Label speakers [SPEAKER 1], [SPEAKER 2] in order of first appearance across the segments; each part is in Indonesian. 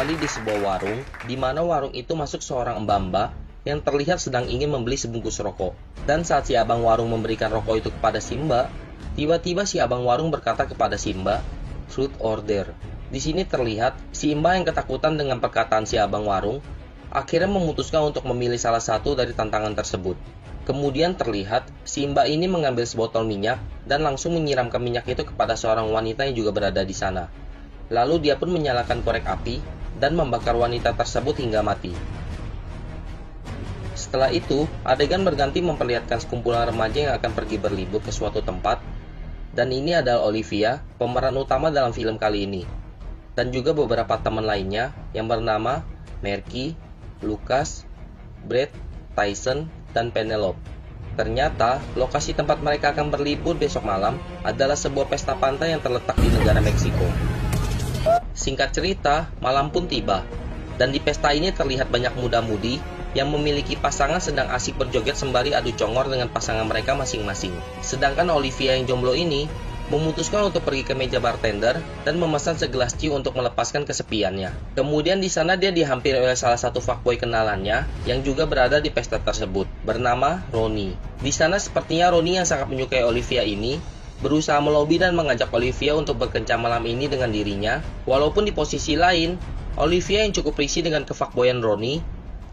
[SPEAKER 1] kembali di sebuah warung, di mana warung itu masuk seorang mbak-mbak yang terlihat sedang ingin membeli sebungkus rokok. Dan saat si abang warung memberikan rokok itu kepada si mbak, tiba-tiba si abang warung berkata kepada si mbak, "Truth or dare." Di sini terlihat si mbak yang ketakutan dengan perkataan si abang warung, akhirnya memutuskan untuk memilih salah satu dari tantangan tersebut. Kemudian terlihat si mbak ini mengambil sebotol minyak dan langsung menyiramkan minyak itu kepada seorang wanita yang juga berada di sana. Lalu dia pun menyalakan korek api dan membakar wanita tersebut hingga mati. Setelah itu, adegan berganti memperlihatkan sekumpulan remaja yang akan pergi berlibur ke suatu tempat. Dan ini adalah Olivia, pemeran utama dalam film kali ini. Dan juga beberapa teman lainnya yang bernama Merky, Lucas, Brett, Tyson, dan Penelope. Ternyata, lokasi tempat mereka akan berlibur besok malam adalah sebuah pesta pantai yang terletak di negara Meksiko. Singkat cerita, malam pun tiba, dan di pesta ini terlihat banyak muda-mudi yang memiliki pasangan sedang asik berjoget sembari adu congor dengan pasangan mereka masing-masing. Sedangkan Olivia yang jomblo ini memutuskan untuk pergi ke meja bartender dan memesan segelas tea untuk melepaskan kesepiannya. Kemudian di sana dia dihampiri oleh salah satu fuckboy kenalannya yang juga berada di pesta tersebut, bernama Ronnie. Di sana sepertinya Ronnie yang sangat menyukai Olivia ini berusaha melobi dan mengajak Olivia untuk berkencan malam ini dengan dirinya, walaupun di posisi lain, Olivia yang cukup risih dengan kefuckboyan Ronnie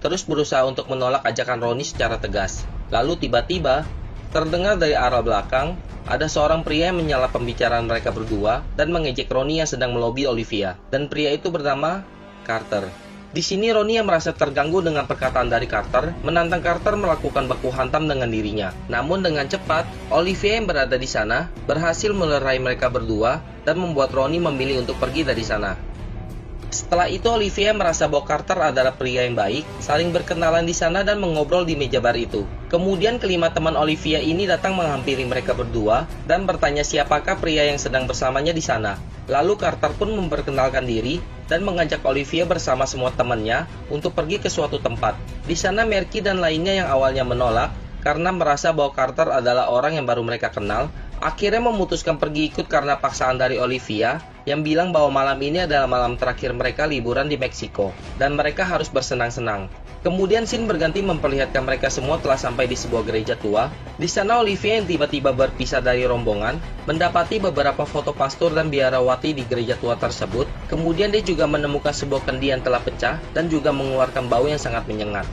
[SPEAKER 1] terus berusaha untuk menolak ajakan Ronnie secara tegas. Lalu tiba-tiba, terdengar dari arah belakang, ada seorang pria yang menyela pembicaraan mereka berdua dan mengejek Ronnie yang sedang melobi Olivia. Dan pria itu bernama Carter. Di sini Ronnie yang merasa terganggu dengan perkataan dari Carter, menantang Carter melakukan baku hantam dengan dirinya. Namun dengan cepat, Olivia yang berada di sana berhasil melerai mereka berdua dan membuat Ronnie memilih untuk pergi dari sana. Setelah itu Olivia merasa bahwa Carter adalah pria yang baik, saling berkenalan di sana dan mengobrol di meja bar itu. Kemudian kelima teman Olivia ini datang menghampiri mereka berdua dan bertanya siapakah pria yang sedang bersamanya di sana. Lalu Carter pun memperkenalkan diri dan mengajak Olivia bersama semua temannya untuk pergi ke suatu tempat. Di sana Merky dan lainnya yang awalnya menolak karena merasa bahwa Carter adalah orang yang baru mereka kenal, akhirnya memutuskan pergi ikut karena paksaan dari Olivia yang bilang bahwa malam ini adalah malam terakhir mereka liburan di Meksiko dan mereka harus bersenang-senang. Kemudian scene berganti memperlihatkan mereka semua telah sampai di sebuah gereja tua. Di sana Olivia yang tiba-tiba berpisah dari rombongan mendapati beberapa foto pastor dan biarawati di gereja tua tersebut. Kemudian dia juga menemukan sebuah kendi yang telah pecah dan juga mengeluarkan bau yang sangat menyengat.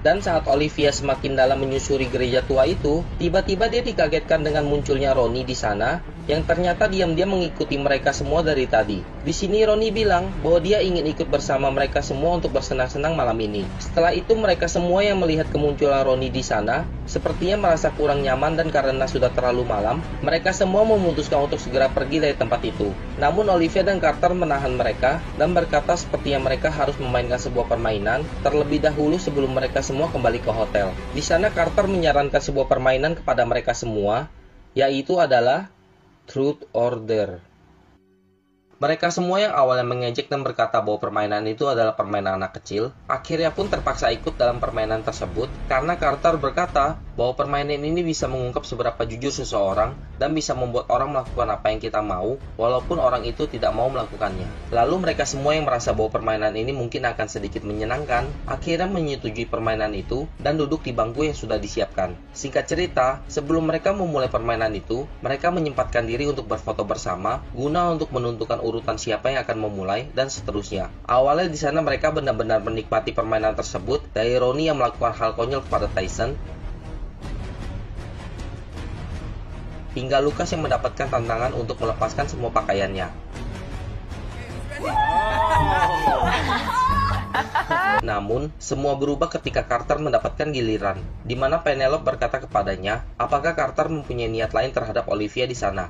[SPEAKER 1] Dan saat Olivia semakin dalam menyusuri gereja tua itu, tiba-tiba dia dikagetkan dengan munculnya Ronnie di sana, yang ternyata diam-diam mengikuti mereka semua dari tadi. Di sini Ronnie bilang bahwa dia ingin ikut bersama mereka semua untuk bersenang-senang malam ini. Setelah itu mereka semua yang melihat kemunculan Ronnie di sana, sepertinya merasa kurang nyaman dan karena sudah terlalu malam, mereka semua memutuskan untuk segera pergi dari tempat itu. Namun Olivia dan Carter menahan mereka dan berkata sepertinya mereka harus memainkan sebuah permainan terlebih dahulu sebelum mereka semua kembali ke hotel. Di sana Carter menyarankan sebuah permainan kepada mereka semua, yaitu adalah Truth or Dare. Mereka semua yang awalnya mengejek dan berkata bahwa permainan itu adalah permainan anak kecil, akhirnya pun terpaksa ikut dalam permainan tersebut karena Carter berkata bahwa permainan ini bisa mengungkap seberapa jujur seseorang dan bisa membuat orang melakukan apa yang kita mau walaupun orang itu tidak mau melakukannya. Lalu mereka semua yang merasa bahwa permainan ini mungkin akan sedikit menyenangkan, akhirnya menyetujui permainan itu dan duduk di bangku yang sudah disiapkan. Singkat cerita, sebelum mereka memulai permainan itu, mereka menyempatkan diri untuk berfoto bersama guna untuk menentukan urutan siapa yang akan memulai dan seterusnya. Awalnya di sana mereka benar-benar menikmati permainan tersebut, dari Ronnie yang melakukan hal konyol kepada Tyson hingga Lucas yang mendapatkan tantangan untuk melepaskan semua pakaiannya. Namun, semua berubah ketika Carter mendapatkan giliran, di mana Penelope berkata kepadanya, apakah Carter mempunyai niat lain terhadap Olivia di sana.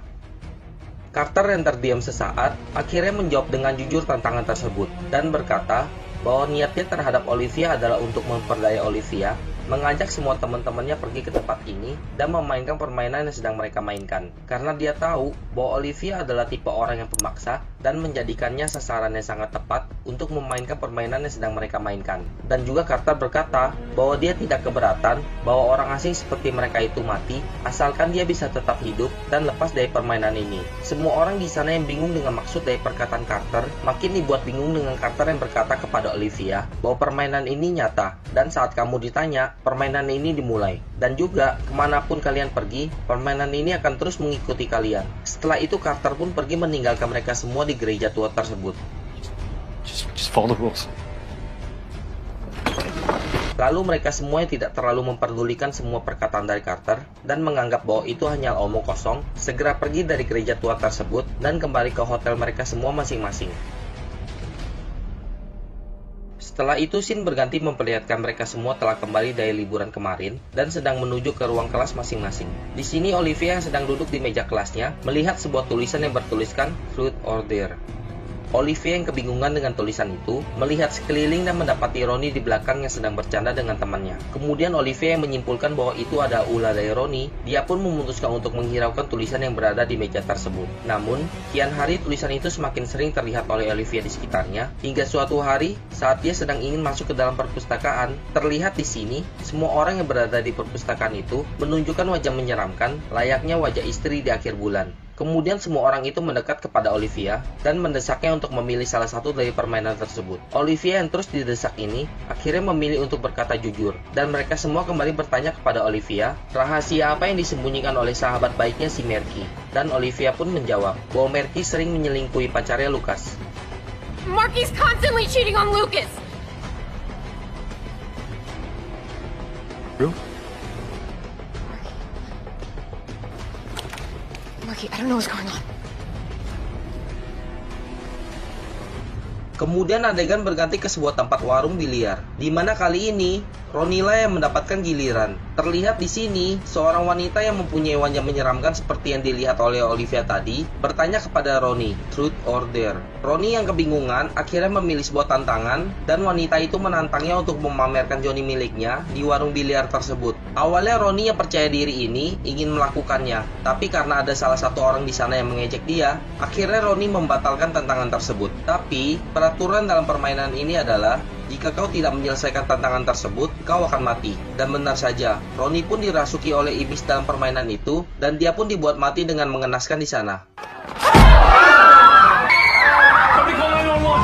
[SPEAKER 1] Carter yang terdiam sesaat, akhirnya menjawab dengan jujur tantangan tersebut, dan berkata bahwa niatnya terhadap Olivia adalah untuk memperdaya Olivia, mengajak semua teman-temannya pergi ke tempat ini dan memainkan permainan yang sedang mereka mainkan. Karena dia tahu bahwa Olivia adalah tipe orang yang pemaksa dan menjadikannya sasaran yang sangat tepat untuk memainkan permainan yang sedang mereka mainkan. Dan juga Carter berkata bahwa dia tidak keberatan bahwa orang asing seperti mereka itu mati, asalkan dia bisa tetap hidup dan lepas dari permainan ini. Semua orang di sana yang bingung dengan maksud dari perkataan Carter, makin dibuat bingung dengan Carter yang berkata kepada Olivia bahwa permainan ini nyata, dan saat kamu ditanya, permainan ini dimulai. Dan juga, kemanapun kalian pergi, permainan ini akan terus mengikuti kalian. Setelah itu Carter pun pergi meninggalkan mereka semua di gereja tua tersebut.
[SPEAKER 2] Just follow the rules.
[SPEAKER 1] Lalu mereka semua yang tidak terlalu memperdulikan semua perkataan dari Carter dan menganggap bahwa itu hanya omong kosong, segera pergi dari gereja tua tersebut dan kembali ke hotel mereka semua masing-masing. Setelah itu, scene berganti memperlihatkan mereka semua telah kembali dari liburan kemarin dan sedang menuju ke ruang kelas masing-masing. Di sini Olivia yang sedang duduk di meja kelasnya melihat sebuah tulisan yang bertuliskan Truth or Dare. Olivia yang kebingungan dengan tulisan itu, melihat sekeliling dan mendapati Ronnie di belakang yang sedang bercanda dengan temannya. Kemudian Olivia yang menyimpulkan bahwa itu adalah ulah dari Ronnie, dia pun memutuskan untuk menghiraukan tulisan yang berada di meja tersebut. Namun, kian hari tulisan itu semakin sering terlihat oleh Olivia di sekitarnya, hingga suatu hari, saat dia sedang ingin masuk ke dalam perpustakaan, terlihat di sini, semua orang yang berada di perpustakaan itu menunjukkan wajah menyeramkan, layaknya wajah istri di akhir bulan. Kemudian semua orang itu mendekat kepada Olivia dan mendesaknya untuk memilih salah satu dari permainan tersebut. Olivia yang terus didesak ini akhirnya memilih untuk berkata jujur, dan mereka semua kembali bertanya kepada Olivia rahasia apa yang disembunyikan oleh sahabat baiknya si Merky. Dan Olivia pun menjawab bahwa Merky sering menyelingkuhi pacarnya Lucas.
[SPEAKER 3] Marky's constantly cheating on Lucas.
[SPEAKER 2] Really?
[SPEAKER 3] Marky, I don't know what's going on.
[SPEAKER 1] Kemudian adegan berganti ke sebuah tempat warung biliar, di mana kali ini Ronnie lah yang mendapatkan giliran. Terlihat di sini seorang wanita yang mempunyai wajah menyeramkan seperti yang dilihat oleh Olivia tadi bertanya kepada Ronnie, Truth or Dare. Ronnie yang kebingungan akhirnya memilih sebuah tantangan dan wanita itu menantangnya untuk memamerkan Johnny miliknya di warung biliar tersebut. Awalnya Ronnie yang percaya diri ini ingin melakukannya, tapi karena ada salah satu orang di sana yang mengejek dia, akhirnya Ronnie membatalkan tantangan tersebut. Tapi peraturan dalam permainan ini adalah jika kau tidak menyelesaikan tantangan tersebut, kau akan mati. Dan benar saja, Ronnie pun dirasuki oleh iblis dalam permainan itu, dan dia pun dibuat mati dengan mengenaskan di sana.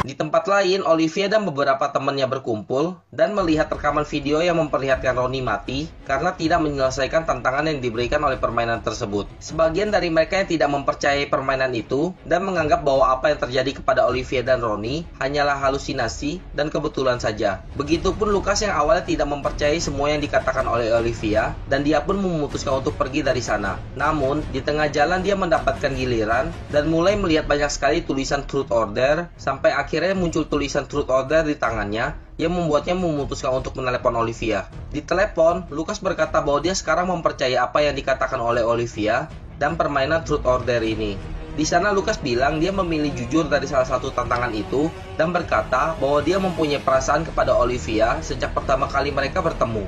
[SPEAKER 1] Di tempat lain, Olivia dan beberapa temannya berkumpul dan melihat rekaman video yang memperlihatkan Ronnie mati karena tidak menyelesaikan tantangan yang diberikan oleh permainan tersebut. Sebagian dari mereka yang tidak mempercayai permainan itu dan menganggap bahwa apa yang terjadi kepada Olivia dan Ronnie hanyalah halusinasi dan kebetulan saja. Begitupun Lucas yang awalnya tidak mempercayai semua yang dikatakan oleh Olivia dan dia pun memutuskan untuk pergi dari sana. Namun, di tengah jalan dia mendapatkan giliran dan mulai melihat banyak sekali tulisan Truth or Dare sampai akhirnya muncul tulisan Truth or Dare di tangannya yang membuatnya memutuskan untuk menelepon Olivia. Di telepon, Lucas berkata bahwa dia sekarang mempercayai apa yang dikatakan oleh Olivia dan permainan Truth or Dare ini. Di sana Lucas bilang dia memilih jujur dari salah satu tantangan itu dan berkata bahwa dia mempunyai perasaan kepada Olivia sejak pertama kali mereka bertemu.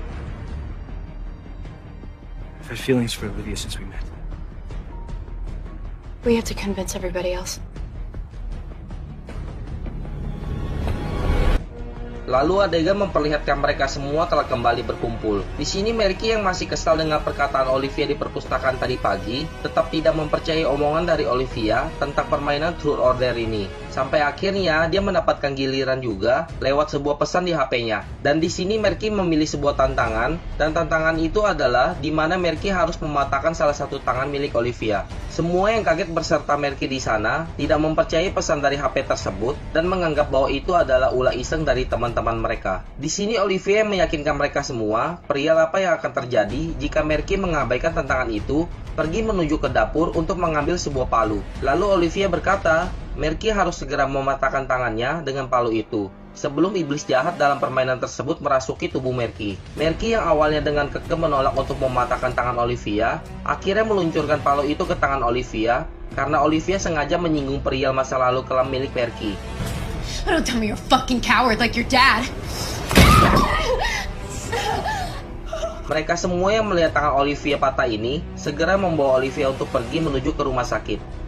[SPEAKER 2] I've had feelings for Olivia since we met.
[SPEAKER 3] We have to convince everybody else.
[SPEAKER 1] Lalu adegan memperlihatkan mereka semua telah kembali berkumpul. Di sini Merky yang masih kesal dengan perkataan Olivia di perpustakaan tadi pagi, tetap tidak mempercayai omongan dari Olivia tentang permainan Truth or Dare ini. Sampai akhirnya dia mendapatkan giliran juga lewat sebuah pesan di HP-nya. Dan di sini Merky memilih sebuah tantangan, dan tantangan itu adalah di mana Merky harus mematahkan salah satu tangan milik Olivia. Semua yang kaget berserta Merky di sana tidak mempercayai pesan dari HP tersebut dan menganggap bahwa itu adalah ulah iseng dari teman-teman mereka. Di sini Olivia meyakinkan mereka semua perihal apa yang akan terjadi jika Merky mengabaikan tantangan itu, pergi menuju ke dapur untuk mengambil sebuah palu. Lalu Olivia berkata, Merky harus segera mematahkan tangannya dengan palu itu sebelum iblis jahat dalam permainan tersebut merasuki tubuh Merky. Merky yang awalnya dengan kekeh menolak untuk mematahkan tangan Olivia, akhirnya meluncurkan palu itu ke tangan Olivia karena Olivia sengaja menyinggung perihal masa lalu kelam milik Merky.
[SPEAKER 3] Oh, don't tell me you're a fucking coward like your dad.
[SPEAKER 1] Mereka semua yang melihat tangan Olivia patah ini segera membawa Olivia untuk pergi menuju ke rumah sakit.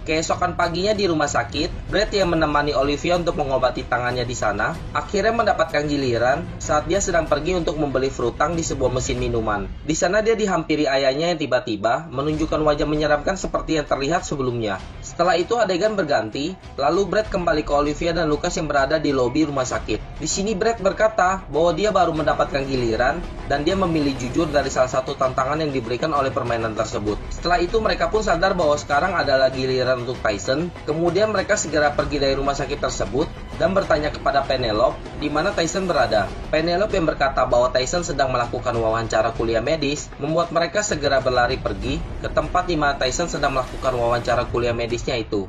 [SPEAKER 1] Keesokan paginya di rumah sakit, Brad yang menemani Olivia untuk mengobati tangannya di sana, akhirnya mendapatkan giliran saat dia sedang pergi untuk membeli frutang di sebuah mesin minuman. Di sana dia dihampiri ayahnya yang tiba-tiba menunjukkan wajah menyeramkan seperti yang terlihat sebelumnya. Setelah itu adegan berganti, lalu Brad kembali ke Olivia dan Lucas yang berada di lobi rumah sakit. Di sini Brad berkata bahwa dia baru mendapatkan giliran dan dia memilih jujur dari salah satu tantangan yang diberikan oleh permainan tersebut. Setelah itu mereka pun sadar bahwa sekarang adalah giliran untuk Tyson. Kemudian mereka segera pergi dari rumah sakit tersebut dan bertanya kepada Penelope di mana Tyson berada. Penelope yang berkata bahwa Tyson sedang melakukan wawancara kuliah medis membuat mereka segera berlari pergi ke tempat di mana Tyson sedang melakukan wawancara kuliah medisnya itu.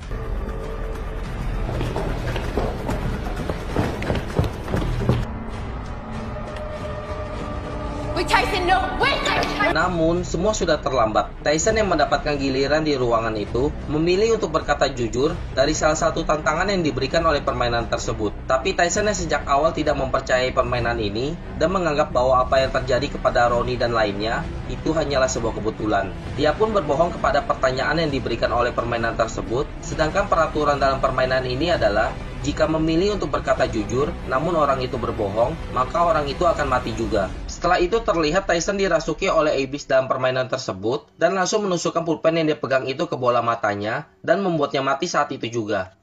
[SPEAKER 3] Wait, Tyson, no! Wait!
[SPEAKER 1] Namun, semua sudah terlambat. Tyson yang mendapatkan giliran di ruangan itu memilih untuk berkata jujur dari salah satu tantangan yang diberikan oleh permainan tersebut. Tapi Tyson yang sejak awal tidak mempercayai permainan ini dan menganggap bahwa apa yang terjadi kepada Ronnie dan lainnya itu hanyalah sebuah kebetulan. Dia pun berbohong kepada pertanyaan yang diberikan oleh permainan tersebut, sedangkan peraturan dalam permainan ini adalah jika memilih untuk berkata jujur, namun orang itu berbohong, maka orang itu akan mati juga. Setelah itu terlihat Tyson dirasuki oleh Abyss dalam permainan tersebut dan langsung menusukkan pulpen yang dia pegang itu ke bola matanya dan membuatnya mati saat itu juga.